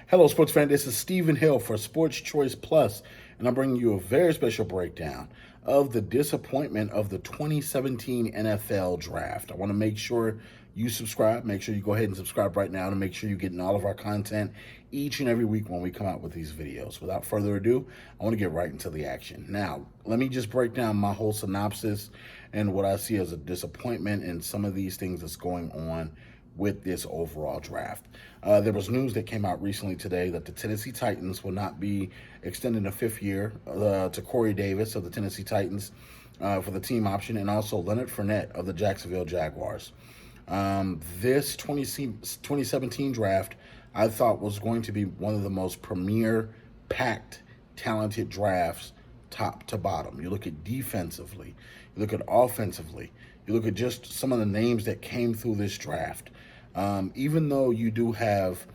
Hello, sports fan. This is Stephen Hill for Sports Choice Plus, and I'm bringing you a very special breakdown of the disappointment of the 2017 NFL Draft. I want to make sure you subscribe. Make sure you go ahead and subscribe right now to make sure you're getting all of our content each and every week when we come out with these videos. Without further ado, I want to get right into the action. Now, let me just break down my whole synopsis and what I see as a disappointment in some of these things that's going on with this overall draft. There was news that came out recently today that the Tennessee Titans will not be extending a fifth year to Corey Davis of the Tennessee Titans for the team option, and also Leonard Fournette of the Jacksonville Jaguars. This 2017 draft, I thought, was going to be one of the most premier, packed, talented drafts top to bottom. You look at defensively, you look at offensively, you look at just some of the names that came through this draft. Even though you do have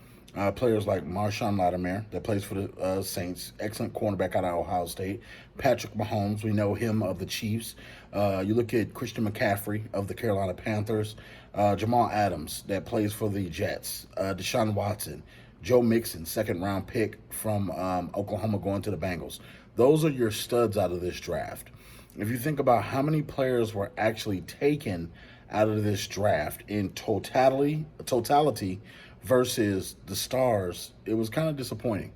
players like Shaun Watson that plays for the Saints, excellent cornerback out of Ohio State. Patrick Mahomes, we know him of the Chiefs. You look at Christian McCaffrey of the Carolina Panthers. Jamal Adams that plays for the Jets. Shaun Watson. Joe Mixon, second-round pick from Oklahoma going to the Bengals. Those are your studs out of this draft. If you think about how many players were actually taken out of this draft in totality versus the stars, it was kind of disappointing.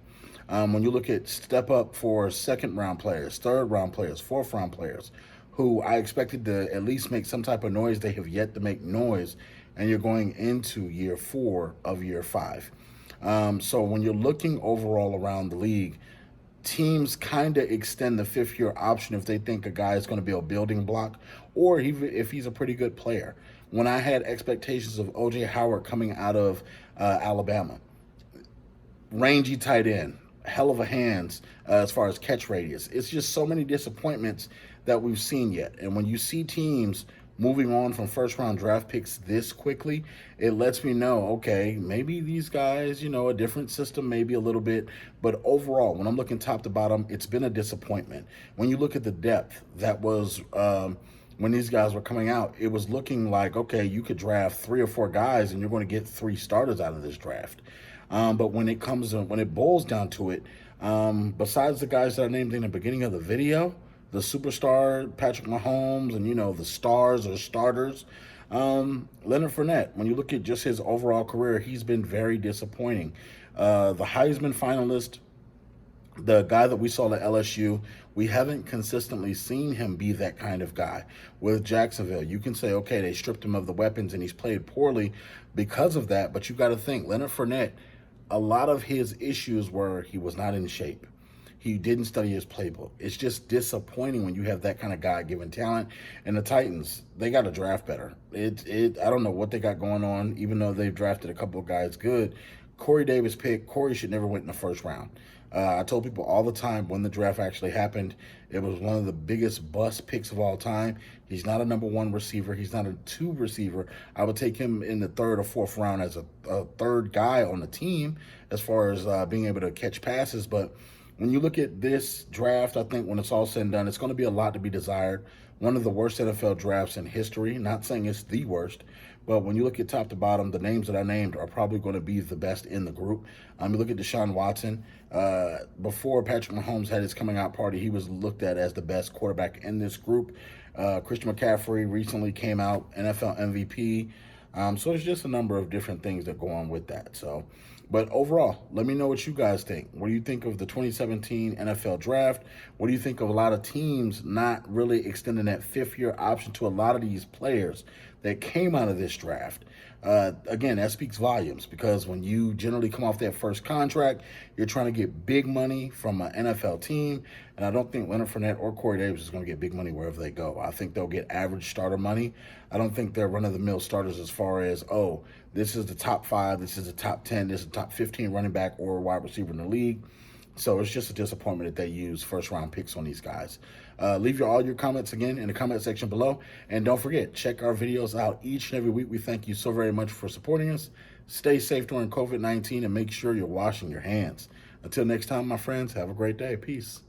When you look at step up for second-round players, third-round players, fourth-round players, who I expected to at least make some type of noise, they have yet to make noise, and you're going into year 4 of year 5. So when you're looking overall around the league, teams kind of extend the fifth-year option if they think a guy is going to be a building block, or if he's a pretty good player. When I had expectations of O.J. Howard coming out of Alabama, rangy tight end, hell of a hands as far as catch radius. It's just so many disappointments that we've seen yet. And when you see teams moving on from first-round draft picks this quickly, it lets me know, okay, maybe these guys, a different system, maybe a little bit. But overall, when I'm looking top to bottom, it's been a disappointment. When you look at the depth that was when these guys were coming out, it was looking like, okay, you could draft 3 or 4 guys and you're going to get 3 starters out of this draft. But when it boils down to it, besides the guys that I named in the beginning of the video, the superstar Patrick Mahomes and, the stars or starters, Leonard Fournette, when you look at just his overall career, he's been very disappointing. The Heisman finalist, the guy that we saw at LSU, we haven't consistently seen him be that kind of guy. With Jacksonville, you can say, okay, they stripped him of the weapons and he's played poorly because of that, but you got to think, Leonard Fournette, a lot of his issues were he was not in shape. He didn't study his playbook. It's just disappointing when you have that kind of God-given talent. And the Titans, they got to draft better. I don't know what they got going on, even though they've drafted a couple of guys good. Corey Davis pick, Corey should never went in the first round. I told people all the time when the draft actually happened, it was one of the biggest bust picks of all time. He's not a number 1 receiver. He's not a 2 receiver. I would take him in the 3rd or 4th round as a third guy on the team as far as being able to catch passes. But when you look at this draft, I think when it's all said and done, it's going to be a lot to be desired. One of the worst NFL drafts in history. Not saying it's the worst, but when you look at top to bottom, the names that I named are probably going to be the best in the group. You look at Shaun Watson. Before Patrick Mahomes had his coming out party, he was looked at as the best quarterback in this group. Christian McCaffrey recently came out, NFL MVP. So there's just a number of different things that go on with that. But overall, let me know what you guys think. What do you think of the 2017 NFL Draft? What do you think of a lot of teams not really extending that fifth-year option to a lot of these players that came out of this draft? Again, that speaks volumes, because when you generally come off that first contract, you're trying to get big money from an NFL team, and I don't think Leonard Fournette or Corey Davis is going to get big money wherever they go. I think they'll get average starter money. I don't think they're run-of-the-mill starters as far as, oh, this is the top 5, this is the top 10, this is the top 15 running back or wide receiver in the league. So it's just a disappointment that they use first-round picks on these guys. Leave all your comments again in the comment section below. And don't forget, check our videos out each and every week. We thank you so very much for supporting us. Stay safe during COVID-19 and make sure you're washing your hands. Until next time, my friends, have a great day. Peace.